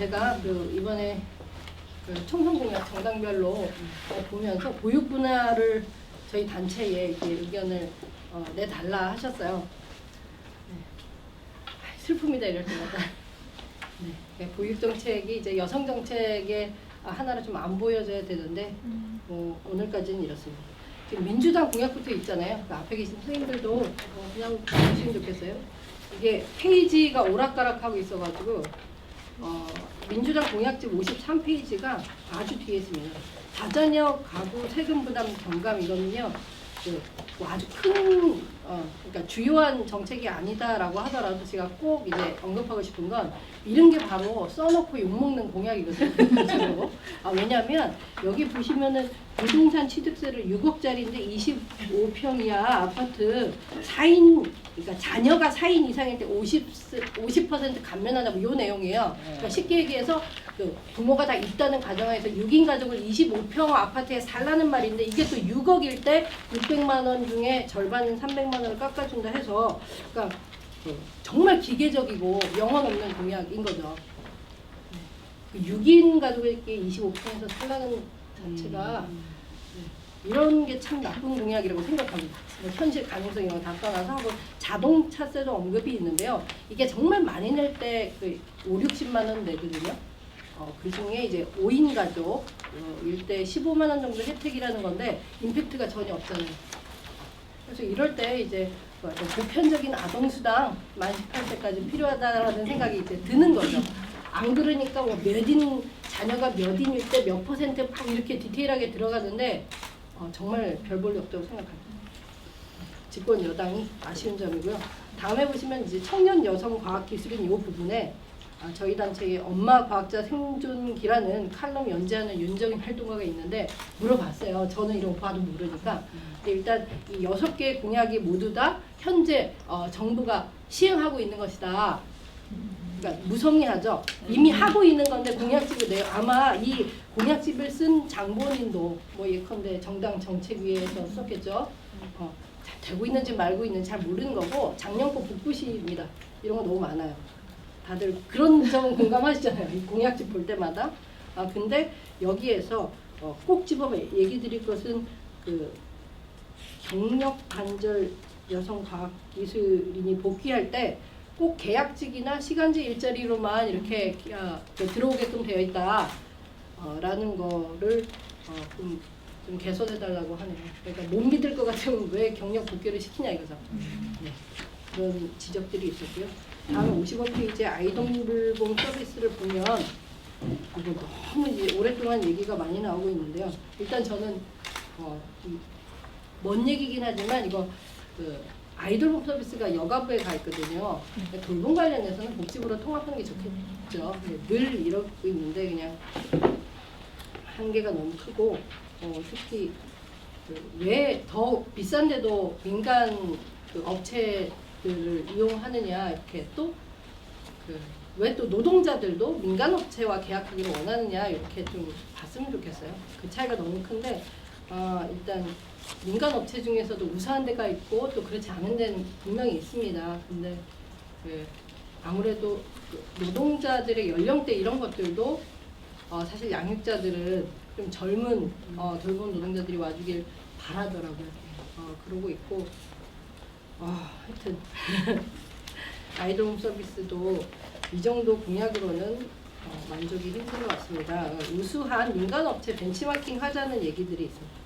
제가 그 이번에 그 총선 공약 정당별로 보면서 보육 분야를 저희 단체에 이렇게 의견을 내달라 하셨어요. 네. 슬픕니다 이럴 때마다. 네. 보육 정책이 이제 여성 정책의 하나로 좀 안 보여져야 되는데 오늘까지는 이렇습니다. 지금 민주당 공약부터 있잖아요. 그 앞에 계신 선생님들도 그냥 보시면 좋겠어요. 이게 페이지가 오락가락하고 있어가지고 민주당 공약집 53페이지가 아주 뒤에 있습니다. 다자녀 가구 세금 부담 경감 이거는요. 뭐 아주 큰 그러니까 주요한 정책이 아니다라고 하더라도 제가 꼭 이제 언급하고 싶은 건 이런 게 바로 써놓고 욕먹는 공약이거든요. 왜냐하면 여기 보시면은 부동산 취득세를 6억짜리인데 25평 이하 아파트 4인 그러니까 자녀가 4인 이상일 때 50% 감면한다 뭐 요 내용이에요. 그러니까 쉽게 얘기해서 그 부모가 다 있다는 가정하에서 6인 가족을 25평 아파트에 살라는 말인데 이게 또 6억일 때 600만 원 중에 절반 300만 원을 깎아준다 해서 그러니까 정말 기계적이고 영혼 없는 공약인 거죠. 6인 가족에게 25평에서 살라는 자체가 이런 게 참 나쁜 공약이라고 생각합니다. 현실 가능성 이런 거 다 떠나서 하고 자동차세도 언급이 있는데요. 이게 정말 많이 낼 때 그 5, 60만 원 내거든요. 그 중에 이제 5인 가족 일대 15만 원 정도 혜택이라는 건데 임팩트가 전혀 없잖아요. 그래서 이럴 때 이제 보편적인 아동수당 만 18세까지 필요하다라는 생각이 이제 드는 거죠. 안 그러니까 뭐 몇인 자녀가 몇인일 때 몇 퍼센트 막 이렇게 디테일하게 들어가는데 정말 별 볼 일 없다고 생각합니다. 집권 여당이 아쉬운 점이고요. 다음에 보시면 이제 청년 여성 과학 기술인 이 부분에 저희 단체의 엄마 과학자 생존기라는 칼럼 연재하는 윤정인 활동가가 있는데 물어봤어요. 저는 이런 거 봐도 모르니까. 근데 일단 이 6개의 공약이 모두 다 현재 정부가 시행하고 있는 것이다. 그러니까 무성의하죠. 이미 하고 있는 건데 공약집을 내요. 아마 이 공약집을 쓴 장본인도 뭐 예컨대 정당 정책위에서 썼겠죠. 잘 되고 있는지 말고 있는지 잘 모르는 거고 작년 거 북부시입니다. 이런 거 너무 많아요. 다들 그런 점은 공감하시잖아요. 이 공약집 볼 때마다. 근데 여기에서 꼭 집어 얘기 드릴 것은 그 경력 단절 여성 과학 기술인이 복귀할 때 꼭 계약직이나 시간제 일자리로만 이렇게 들어오게끔 되어 있다 라는 거를 좀 개선해달라고 하네요. 그러니까 못 믿을 것 같으면 왜 경력 복귀를 시키냐 이거죠. 네. 그런 지적들이 있었고요. 다음 55페이지에 아이돌봄 서비스를 보면 이거 너무 이제 오랫동안 얘기가 많이 나오고 있는데요. 일단 저는 먼 얘기긴 하지만 이거 아이돌봄 서비스가 여가부에 가 있거든요. 돌봄 관련해서는 복지부로 통합하는 게 좋겠죠. 늘 이러고 있는데 그냥 한계가 너무 크고 특히 왜 더 비싼데도 민간 업체들을 이용하느냐 이렇게 또 왜 또 노동자들도 민간 업체와 계약하기를 원하느냐 이렇게 좀 봤으면 좋겠어요. 그 차이가 너무 큰데 일단 민간 업체 중에서도 우수한 데가 있고 또 그렇지 않은 데는 분명히 있습니다. 근데 아무래도 노동자들의 연령대 이런 것들도 사실 양육자들은 좀 젊은 돌봄 노동자들이 와주길 바라더라고요. 그러고 있고 하여튼 아이돌홈 서비스도 이 정도 공약으로는 만족이 힘든 것 같습니다. 우수한 민간업체 벤치마킹 하자는 얘기들이 있습니다.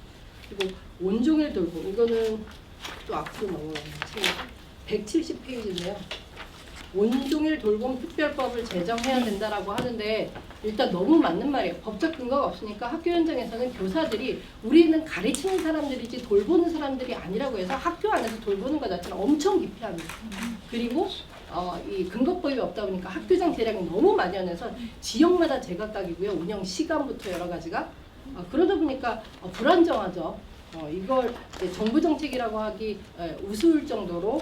그리고 온종일 돌봄 이거는 또 앞으로 넘어가는 책 170페이지인데요. 온종일 돌봄 특별법을 제정해야 된다라고 하는데 일단 너무 맞는 말이에요. 법적 근거가 없으니까 학교 현장에서는 교사들이 우리는 가르치는 사람들이지 돌보는 사람들이 아니라고 해서 학교 안에서 돌보는 것 자체는 엄청 기피합니다. 그리고 이 근거법이 없다 보니까 학교장 대량이 너무 만연해서 지역마다 제각각이고요. 운영 시간부터 여러 가지가 그러다 보니까 불안정하죠. 이걸 정부 정책이라고 하기 우스울 정도로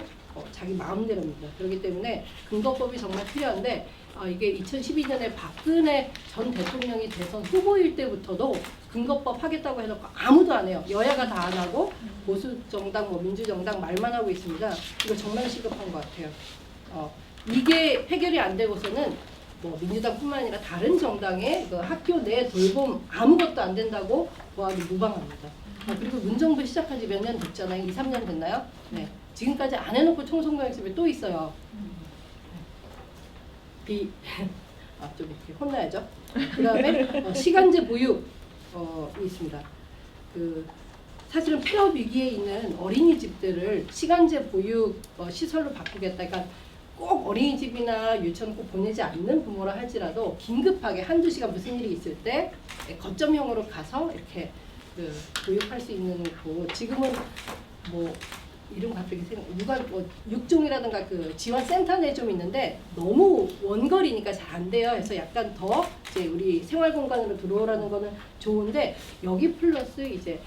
자기 마음대로입니다. 그렇기 때문에 근거법이 정말 필요한데 이게 2012년에 박근혜 전 대통령이 대선 후보일 때부터도 근거법 하겠다고 해놓고 아무도 안 해요. 여야가 다 안 하고 보수 정당, 민주정당 말만 하고 있습니다. 이거 정말 시급한 것 같아요. 이게 해결이 안 되고서는 뭐 민주당뿐만 아니라 다른 정당의 그 학교 내 돌봄 아무것도 안 된다고 보아도 무방합니다. 그리고 문정부 시작한 지 몇 년 됐잖아요. 2, 3년 됐나요? 네. 지금까지 안 해놓고 청소년집에 또 있어요. 좀 이렇게 혼나야죠. 그 다음에 시간제 보육이 있습니다. 사실은 폐업 위기에 있는 어린이집들을 시간제 보육 시설로 바꾸겠다. 그러니까 꼭 어린이집이나 유치원 꼭 보내지 않는 부모라 할지라도 긴급하게 한두 시간 무슨 일이 있을 때 거점형으로 가서 이렇게 보육할 수 있는 곳. 지금은 뭐 이름 갑자기 누가 육종이라든가 그 지원 센터 내 좀 있는데 너무 원거리니까 잘 안 돼요. 그래서 약간 더 이제 우리 생활 공간으로 들어오라는 거는 좋은데 여기 플러스 이제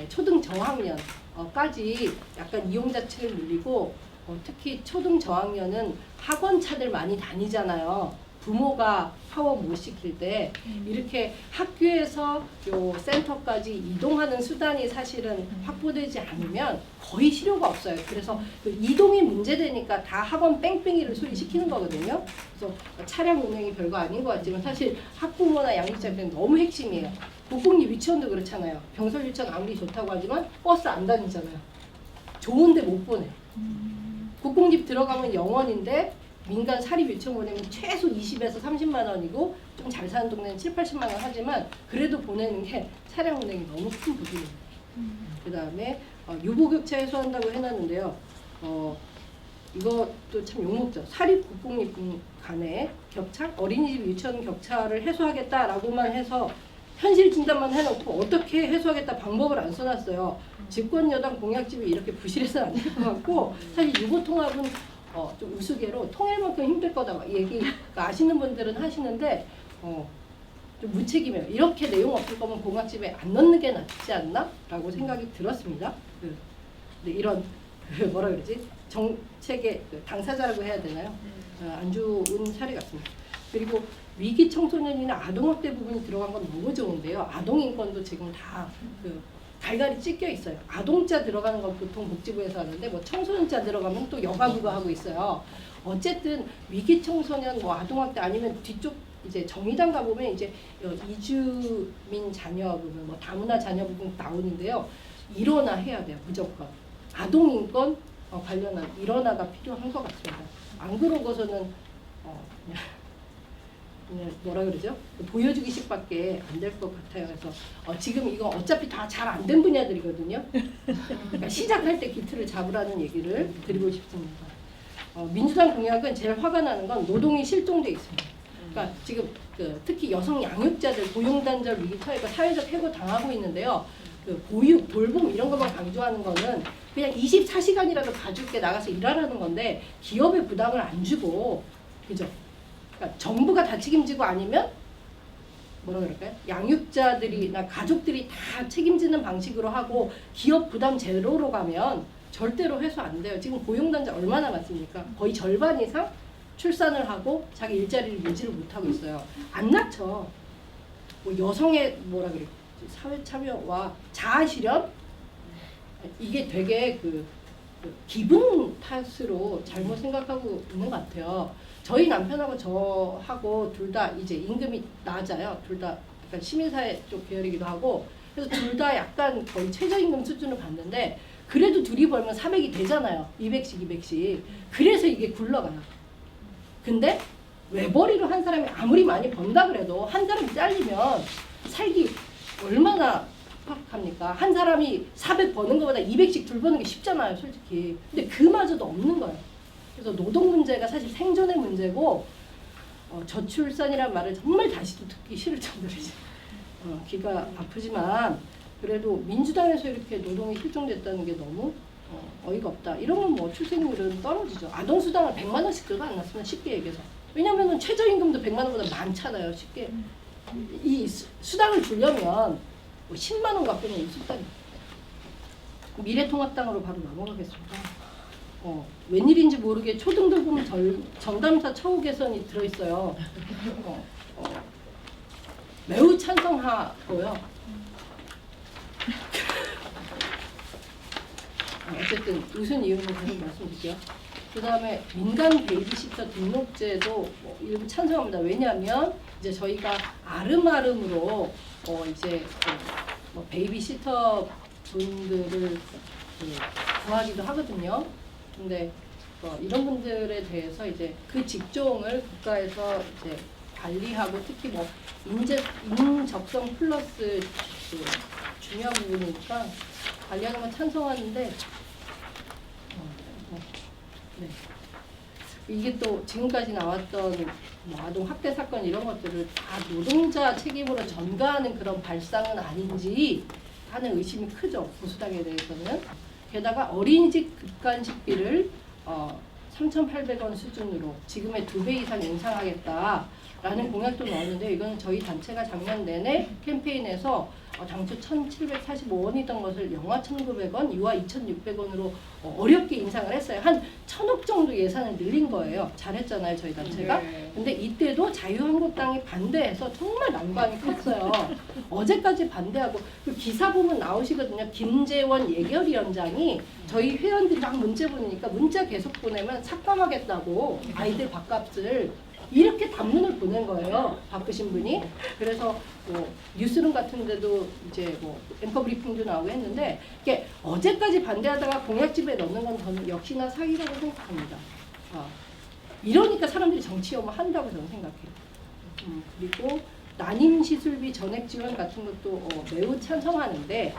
초등 저학년까지 약간 이용자층을 늘리고 특히 초등 저학년은 학원차들 많이 다니잖아요. 부모가 파업 못 시킬 때 이렇게 학교에서 요 센터까지 이동하는 수단이 사실은 확보되지 않으면 거의 실효가 없어요. 그래서 그 이동이 문제되니까 다 학원 뺑뺑이를 소리 시키는 거거든요. 그래서 차량 운행이 별거 아닌 것 같지만 사실 학부모나 양육자 입장에서 너무 핵심이에요. 국공립 유치원도 그렇잖아요. 병설 유치원 아무리 좋다고 하지만 버스 안 다니잖아요. 좋은데 못 보내. 국공립 들어가면 영원인데 민간 사립 유치원 보내면 최소 20에서 30만 원이고 좀 잘 사는 동네는 7, 80만 원 하지만 그래도 보내는 게 차량 운행이 너무 큰 부분입니다. 그 다음에 유보격차 해소한다고 해놨는데요. 이것도 참 욕먹죠. 사립 국공립 간의 격차, 어린이집 유치원 격차를 해소하겠다라고만 해서 현실 진단만 해놓고 어떻게 해소하겠다 방법을 안 써놨어요. 집권 여당 공약집이 이렇게 부실해서는 안 될 것 같고 사실 유보통합은 좀 우스개로 통일만큼 힘들 거다 막 얘기 아시는 분들은 하시는데 좀 무책임해요. 이렇게 내용 없을 거면 공약집에 안 넣는 게 낫지 않나? 라고 생각이 들었습니다. 근데 이런 뭐라 그러지? 정책의 당사자라고 해야 되나요? 안 좋은 사례 같습니다. 그리고 위기 청소년이나 아동학대 부분이 들어간 건 너무 좋은데요. 아동인권도 지금 다 갈갈이 찢겨 있어요. 아동자 들어가는 건 보통 복지부에서 하는데 뭐 청소년자 들어가면 또 여가부가 하고 있어요. 어쨌든 위기 청소년 뭐 아동학대 아니면 뒤쪽 이제 정의당 가보면 이제 이주민 자녀 부분 뭐 다문화 자녀 부분 나오는데요. 일원화 해야 돼요. 무조건. 아동인권 관련한 일원화가 필요한 것 같습니다. 안 그러고서는 그냥 뭐라 그러죠? 보여주기식밖에 안 될 것 같아요. 그래서 지금 이거 어차피 다 잘 안 된 분야들이거든요. 그러니까 시작할 때 기틀을 잡으라는 얘기를 드리고 싶습니다. 민주당 공약은 제일 화가 나는 건 노동이 실종돼 있습니다. 그러니까 지금 특히 여성 양육자들 고용단절 위기 처해가 사회적 해고 당하고 있는데요. 보육, 돌봄 이런 것만 강조하는 거는 그냥 24시간이라도 가족께 나가서 일하라는 건데 기업의 부담을 안 주고 그죠? 그러니까 정부가 다 책임지고 아니면 뭐라 그럴까요? 양육자들이나 가족들이 다 책임지는 방식으로 하고 기업 부담 제로로 가면 절대로 해소 안 돼요. 지금 고용단자 얼마나 많습니까? 거의 절반 이상 출산을 하고 자기 일자리를 유지를 못하고 있어요. 안 낳죠. 뭐 여성의 뭐라 그래? 사회 참여와 자아 실현 이게 되게 기분 탓으로 잘못 생각하고 있는 것 같아요. 저희 남편하고 저하고 둘 다 이제 임금이 낮아요. 둘 다 약간 시민사회 쪽 계열이기도 하고 그래서 둘 다 약간 거의 최저임금 수준을 받는데 그래도 둘이 벌면 400이 되잖아요. 200씩 200씩. 그래서 이게 굴러가요. 근데 외벌이로 한 사람이 아무리 많이 번다 그래도 한 사람이 잘리면 살기 얼마나 팍팍합니까? 한 사람이 400 버는 것보다 200씩 둘 버는 게 쉽잖아요. 솔직히. 근데 그마저도 없는 거예요. 그래서 노동 문제가 사실 생존의 문제고 저출산이라는 말을 정말 다시도 듣기 싫을 정도로지 귀가 아프지만 그래도 민주당에서 이렇게 노동이 실종됐다는 게 너무 어이가 없다. 이러면 뭐 출생률은 떨어지죠. 아동수당을 100만 원씩도 안 났으면 쉽게 얘기해서. 왜냐면은 최저임금도 100만 원보다 많잖아요. 쉽게. 이 수당을 주려면 뭐 10만 원 갖고는 이 수당이. 미래통합당으로 바로 넘어가겠습니다. 웬일인지 모르게 초등돌봄 전담사 처우 개선이 들어있어요. 매우 찬성하고요. 어쨌든 무슨 이유는 계속 말씀드릴게요. 그다음에 민간 베이비시터 등록제도 뭐 일부 찬성합니다. 왜냐하면 이제 저희가 아름아름으로 이제 뭐 베이비시터 분들을 구하기도 하거든요. 근데 이런 분들에 대해서 이제 그 직종을 국가에서 이제 관리하고 특히 뭐 인적성 플러스 그 중요한 부분이니까 관리하는 건 찬성하는데 네. 이게 또 지금까지 나왔던 뭐 아동 학대 사건 이런 것들을 다 노동자 책임으로 전가하는 그런 발상은 아닌지 하는 의심이 크죠. 보수당에 대해서는. 게다가 어린이집 급간식비를 3,800원 수준으로 지금의 2배 이상 인상하겠다라는 공약도 넣었는데 이건 저희 단체가 작년 내내 캠페인에서 당초 1,745원이던 것을 영하 1,900원, 유아 2,600원으로 어렵게 인상을 했어요. 한 1,000억 정도 예산을 늘린 거예요. 잘했잖아요, 저희 단체가. 근데 이때도 자유한국당이 반대해서 정말 난관이 컸어요. 어제까지 반대하고 그 기사 보면 나오시거든요. 김재원 예결위원장이 저희 회원들이랑 문자 보내니까 문자 계속 보내면 삭감하겠다고 아이들 밥값을 이렇게 단문을 보낸 거예요. 바쁘신 분이. 그래서 뭐 뉴스룸 같은 데도 이제 뭐 앵커 브리핑도 나오고 했는데 이게 어제까지 반대하다가 공약집에 넣는 건 저는 역시나 사기라고 생각합니다. 이러니까 사람들이 정치 혐오 한다고 저는 생각해요. 그리고 난임 시술비 전액 지원 같은 것도 매우 찬성하는데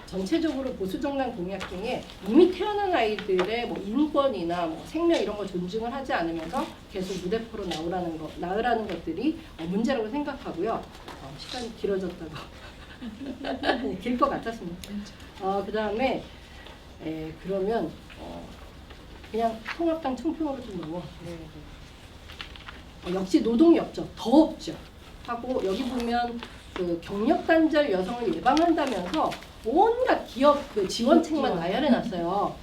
전체적으로 보수 정당 공약 중에 이미 태어난 아이들의 뭐 인권이나 뭐 생명 이런 거 존중을 하지 않으면서 계속 무대포로 나으라는 것들이 문제라고 생각하고요. 시간이 길어졌다고 길 것 같았습니다. 그다음에 그러면 그냥 통합당 총평으로 좀 넘어. 역시 노동이 없죠. 더 없죠. 하고 여기 보면 그 경력 단절 여성을 예방한다면서 온갖 기업 그 지원책만 나열해놨어요.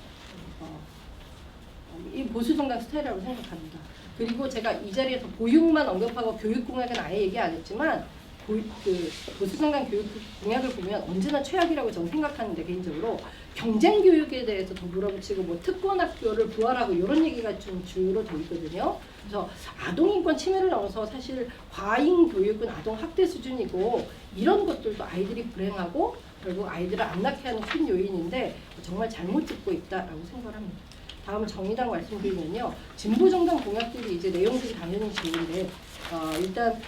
이 보수 정당 스타일이라고 생각합니다. 그리고 제가 이 자리에서 보육만 언급하고 교육 공약은 아예 얘기 안 했지만 보수 정당 교육 공약을 보면 언제나 최악이라고 저는 생각하는데 개인적으로 경쟁 교육에 대해서 더 물어붙이고 뭐 특권 학교를 부활하고 이런 얘기가 좀 주로 돼 있거든요. 그래서 아동 인권 침해를 넘어서 사실 과잉 교육은 아동 학대 수준이고 이런 것들도 아이들이 불행하고 결국 아이들을 안 낳게 하는 큰 요인인데 정말 잘못 듣고 있다라고 생각을 합니다. 다음 정의당 말씀드리면요. 진보정당 공약들이 이제 내용들이 당연히 좋은데 일단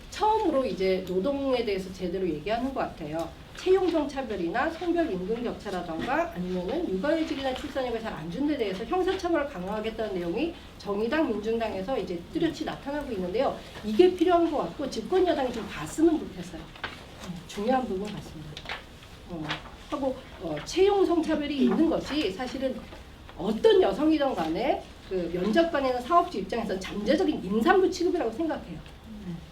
처음으로 이제 노동에 대해서 제대로 얘기하는 것 같아요. 채용성 차별이나 성별 임금 격차라던가 아니면은 육아휴직이나 출산휴가 잘 안 준 데 대해서 형사처벌을 강화하겠다는 내용이 정의당, 민중당에서 이제 뚜렷이 나타나고 있는데요. 이게 필요한 것 같고 집권 여당이 좀 봤으면 좋겠어요. 중요한 부분 같습니다. 하고 채용 성차별이 있는 것이 사실은 어떤 여성이든 간에 그 면접관이나 사업주 입장에서 잠재적인 임산부 취급이라고 생각해요.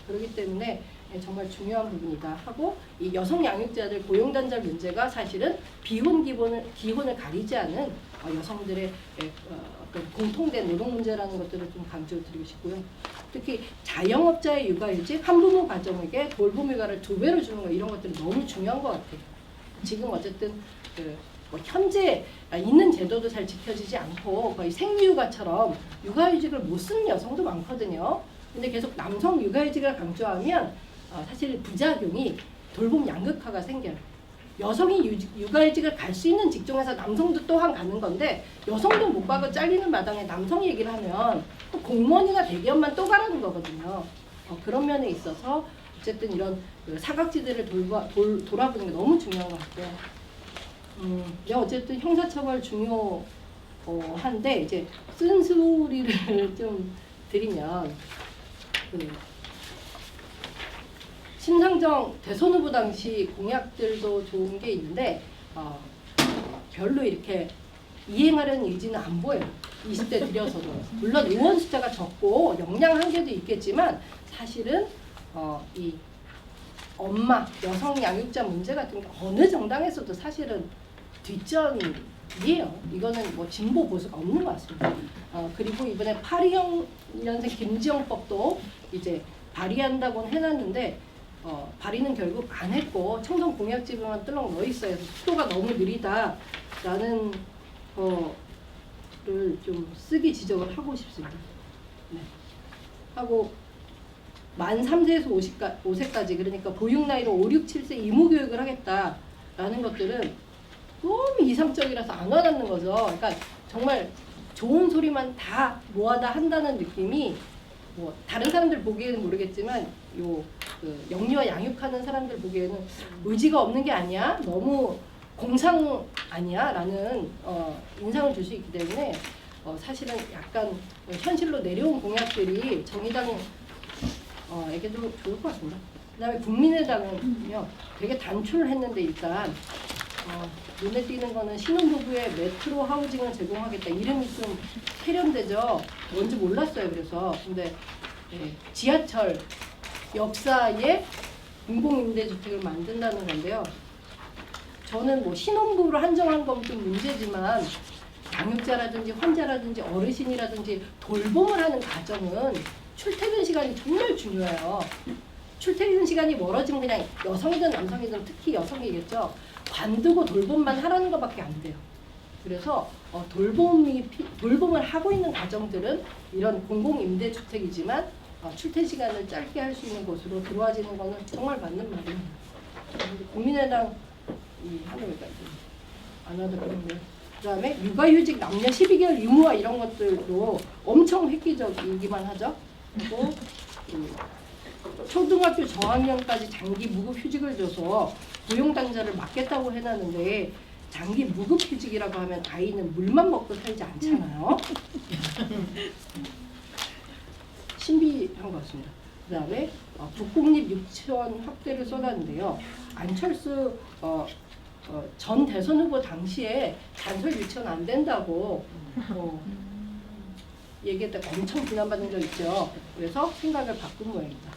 그렇기 때문에 정말 중요한 부분이다 하고 이 여성 양육자들 고용 단절 문제가 사실은 비혼 기혼을 가리지 않는 여성들의 어떤 공통된 노동 문제라는 것들을 좀 강조드리고 싶고요. 특히 자영업자의 육아휴직, 한부모 가정에게 돌봄 휴가를 2배로 주는 거 이런 것들이 너무 중요한 것 같아요. 지금 어쨌든 뭐 현재 있는 제도도 잘 지켜지지 않고 거의 생리휴가처럼 육아휴직을 못 쓰는 여성도 많거든요. 근데 계속 남성 육아휴직을 강조하면 사실 부작용이 돌봄 양극화가 생겨요. 여성이 육아휴직을 갈 수 있는 직종에서 남성도 또한 가는 건데 여성도 못 가고 잘리는 마당에 남성 얘기를 하면 또 공무원이나 대기업만 또 가라는 거거든요. 그런 면에 있어서 어쨌든 이런 사각지대를 돌아보는 게 너무 중요한 것 같고요. 어쨌든 형사처벌 중요한데 이제 쓴소리를 좀 드리면 심상정 대선 후보 당시 공약들도 좋은 게 있는데 별로 이렇게 이행하려는 의지는 안 보여요. 20대 들여서도. 물론 의원 숫자가 적고 역량 한계도 있겠지만 사실은 이 엄마, 여성 양육자 문제 같은 게 어느 정당에서도 사실은 뒷전이에요. 이거는 뭐 진보 보수가 없는 것 같습니다. 그리고 이번에 82년생 김지영법도 이제 발의한다고는 해놨는데 발의는 결국 안 했고 청송 공약집에만 뜰렁 넣어 있어요. 속도가 너무 느리다라는 좀 쓰기 지적을 하고 싶습니다. 네. 하고 만 3세에서 5세까지 그러니까 보육 나이로 5, 6, 7세 의무 교육을 하겠다라는 것들은 너무 이상적이라서 안 와닿는 거죠. 그러니까 정말 좋은 소리만 다 모아다 한다는 느낌이 뭐 다른 사람들 보기에는 모르겠지만 그 영유아 양육하는 사람들 보기에는 의지가 없는 게 아니야, 너무 공상 아니야 라는 인상을 줄 수 있기 때문에 사실은 약간 현실로 내려온 공약들이 정의당에게도 좋을 것 같습니다. 그 다음에 국민의당은요 되게 단초를 했는데 일단 눈에 띄는 거는 신혼부부의 메트로 하우징을 제공하겠다. 이름이 좀 세련되죠. 뭔지 몰랐어요. 그래서 근데 지하철 역사에 공공임대주택을 만든다는 건데요. 저는 뭐 신혼부부로 한정한 건 좀 문제지만 양육자라든지 환자라든지 어르신이라든지 돌봄을 하는 가정은 출퇴근 시간이 정말 중요해요. 출퇴근 시간이 멀어지면 그냥 여성이든 남성이든 특히 여성이겠죠. 관두고 돌봄만 하라는 것밖에 안 돼요. 그래서 돌봄을 하고 있는 가정들은 이런 공공임대주택이지만 출퇴 시간을 짧게 할 수 있는 곳으로 들어와지는 거는 정말 맞는 말입니다. 국민의당 하는 거까지 안 하더라고요. 그다음에 육아휴직 남녀 12개월 의무화 이런 것들도 엄청 획기적이기만 하죠. 그리고 초등학교 저학년까지 장기 무급휴직을 줘서 고용단절을 막겠다고 해놨는데 장기 무급휴직이라고 하면 아이는 물만 먹고 살지 않잖아요. 신비한 것 같습니다. 그 다음에 국공립 유치원 확대를 쏟았는데요. 안철수 전 대선 후보 당시에 잔설 유치원 안 된다고 얘기했다가 엄청 비난받은 적 있죠. 그래서 생각을 바꾼 모양입니다.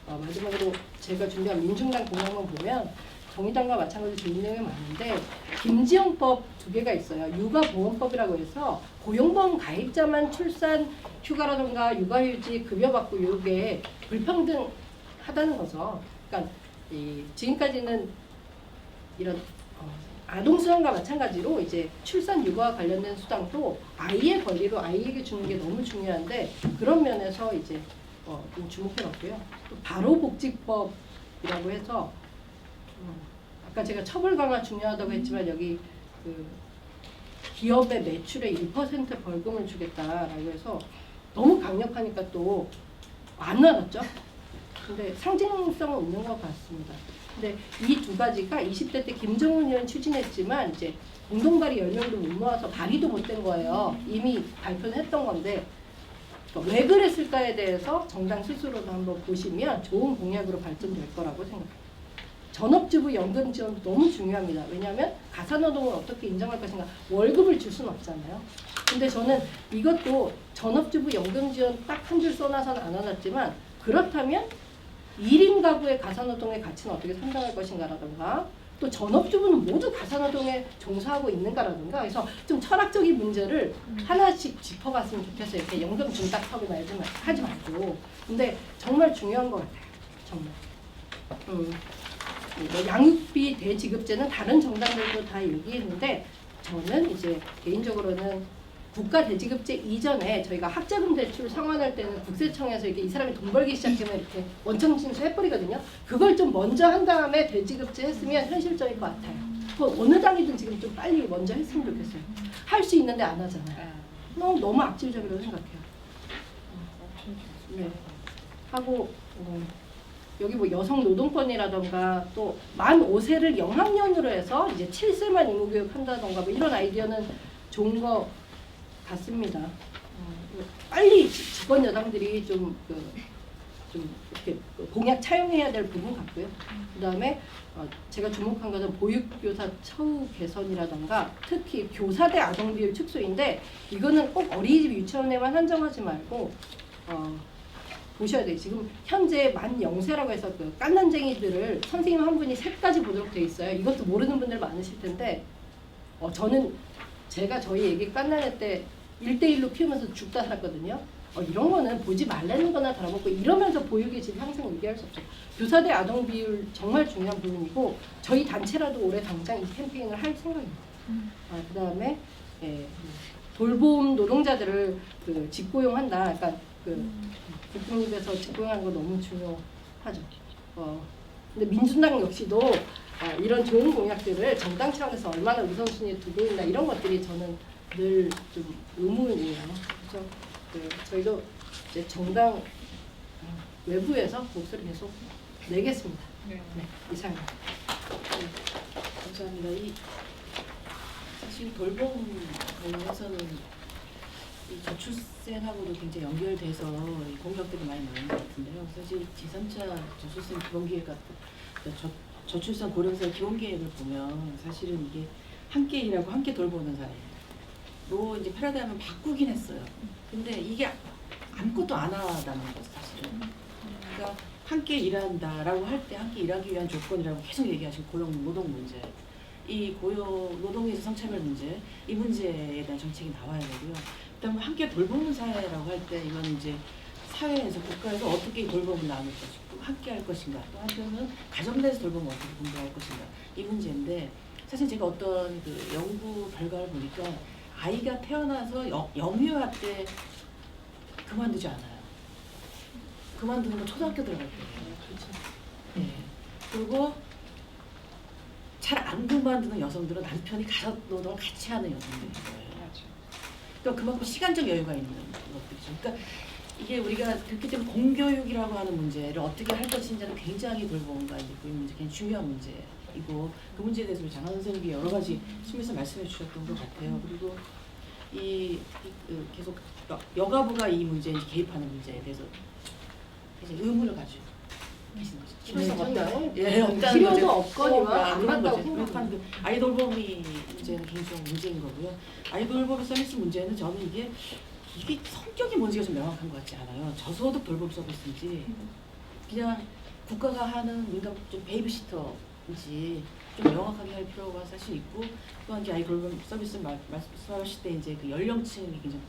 마지막으로 제가 준비한 민중당 공약만 보면 정의당과 마찬가지로 좋은 내용이 많은데 김지영법 2개가 있어요. 육아보험법이라고 해서 고용보험 가입자만 출산 휴가라든가 육아휴직 급여받고 이게 불평등하다는 거죠. 그러니까 지금까지는 이런 아동수당과 마찬가지로 이제 출산 육아와 관련된 수당도 아이의 권리로 아이에게 주는 게 너무 중요한데 그런 면에서 이제 좀 주목해봤고요. 또 바로복지법이라고 해서 아까 제가 처벌 강화 중요하다고 했지만 여기 그 기업의 매출의 1% 벌금을 주겠다라고 해서 너무 강력하니까 또 안 와닿죠. 근데 상징성은 있는 것 같습니다. 근데 이 두 가지가 20대 때 김정은 의원 추진했지만 이제 공동발의 10명도 못 모아서 발의도 못 된 거예요. 이미 발표는 했던 건데 왜 그랬을까에 대해서 정당 스스로도 한번 보시면 좋은 공약으로 발전될 거라고 생각합니다. 전업주부 연금 지원도 너무 중요합니다. 왜냐하면 가사노동을 어떻게 인정할 것인가 월급을 줄 수는 없잖아요. 근데 저는 이것도 전업주부 연금 지원 딱 한 줄 써놔서는 안 와닿지만 그렇다면 1인 가구의 가사노동의 가치는 어떻게 상정할 것인가라든가 또 전업주부는 모두 가사노동에 종사하고 있는가라든가 그래서 좀 철학적인 문제를 하나씩 짚어봤으면 좋겠어요. 이렇게 연금 준딱 하지 말고. 근데 정말 중요한 것 같아요. 정말. 양육비 대지급제는 다른 정당들도 다 얘기했는데 저는 이제 개인적으로는 국가 대지급제 이전에 저희가 학자금 대출 상환할 때는 국세청에서 이렇게 이 사람이 돈 벌기 시작하면 이렇게 원청 징수해버리거든요. 그걸 좀 먼저 한 다음에 대지급제 했으면 현실적일 것 같아요. 어느 당이든 지금 좀 빨리 먼저 했으면 좋겠어요. 할 수 있는데 안 하잖아요. 너무 악질적이라고 생각해요. 네. 하고 여기 뭐 여성 노동권이라던가 또 만 5세를 영학년으로 해서 이제 7세만 의무교육 한다던가 뭐 이런 아이디어는 좋은 거 같습니다. 빨리 집권 여당들이 좀 이렇게 공약 차용해야 될 부분 같고요. 그 다음에 제가 주목한 것은 보육교사 처우 개선이라던가 특히 교사대 아동 비율 축소인데 이거는 꼭 어린이집 유치원에만 한정하지 말고 보셔야 돼요. 지금 현재 만 0세라고 해서 그 깐난쟁이들을 선생님 한 분이 셋까지 보도록 돼 있어요. 이것도 모르는 분들 많으실 텐데 저는 제가 저희 애기 깐난애 때 1대1로 키우면서 죽다 살았거든요. 이런 거는 보지 말라는 거나 다름없고 이러면서 보육의 질 항상 얘기할 수 없죠. 교사대 아동 비율 정말 중요한 부분이고 저희 단체라도 올해 당장 이 캠페인을 할 생각입니다. 그 다음에 돌봄 노동자들을 그 직고용한다. 그러니까 그 국공립에서 직고용하는 거 너무 중요하죠. 근데 민주당 역시도 이런 좋은 공약들을 정당 차원에서 얼마나 우선순위에 두고 있나 이런 것들이 저는 늘 좀 의문이에요. 그래서 저희도 이제 정당 외부에서 목소리 계속 내겠습니다. 네. 네, 이상입니다. 감사합니다. 사실 돌봄 관련해서는 이 저출생하고도 굉장히 연결돼서 이 공약들이 많이 나오는 것 같은데요. 사실 제3차 저출생 기본계획 같은 저출산 고령사 기본계획을 보면 사실은 이게 함께 일하고 함께 돌보는 사회로 이제 패러다임을 바꾸긴 했어요. 근데 이게 아무것도 안 하다는 거죠, 사실은. 그러니까 함께 일한다라고 할 때 함께 일하기 위한 조건이라고 계속 얘기하신 고용 노동 문제, 이 고용 노동에서 성차별 문제, 이 문제에 대한 정책이 나와야 되고요. 그다음에 함께 돌보는 사회라고 할 때 이건 이제 사회에서 국가에서 어떻게 돌봄을 나눌 것이고 함께 할 것인가, 또 한편은 가정 내에서 돌봄을 어떻게 공부할 것인가, 이 문제인데 사실 제가 어떤 그 연구 결과를 보니까 아이가 태어나서 영유아 때 그만두지 않아요. 그만두는 건 초등학교 들어갈 때예요. 그렇죠. 네. 그리고 잘 안 그만두는 여성들은 남편이 가사 노동을 같이 하는 여성들인 거예요. 그러니까 그만큼 시간적 여유가 있는 것들이죠. 그러니까 이게 우리가 그렇기 때문에 공교육이라고 하는 문제를 어떻게 할 것인지는 굉장히 돌봄과 이제 그 문제 굉장히 중요한 문제이고, 그 문제에 대해서 장한 선생님이 여러 가지 측면에서 말씀해 주셨던 것 같아요. 그리고 계속 여가부가 이 문제에 개입하는 문제에 대해서 이제 의문을 가지고 계시는 거죠. 필요성 없다. 예, 없다는 필요도 거죠. 없거니와 안 그런 맞다고 거죠. 생각하는 그 아이돌봄이 문제는 굉장히 문제인 거고요. 아이돌봄 서비스 문제는 저는 이게 성격이 뭔지가 좀 명확한 것 같지 않아요. 저소득 돌봄 서비스인지 그냥 국가가 하는 민간 좀 베이비시터인지 좀 명확하게 할 필요가 사실 있고, 또한 이제 아이돌봄 서비스 말씀하실 때 이제 그 연령층이 굉장히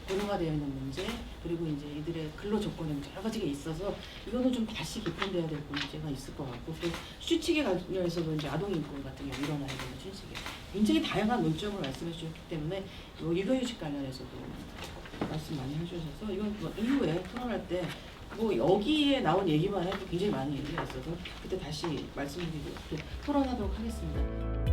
고령화되어 있는 문제, 그리고 이제 이들의 근로 조건에 여러 가지가 있어서 이거는 좀 다시 개편돼야 될 문제가 있을 것 같고, 또 수칙에 관련해서도 이제 아동 인권 같은 게 일어나야 되는 수칙에 굉장히 다양한 논점을 말씀해 주셨기 때문에 육아휴직 관련해서도 말씀 많이 해주셔서 이건 뭐 이후에 토론할 때 뭐 여기에 나온 얘기만 해도 굉장히 많은 얘기가 있어서 그때 다시 말씀드리고 또 토론하도록 하겠습니다.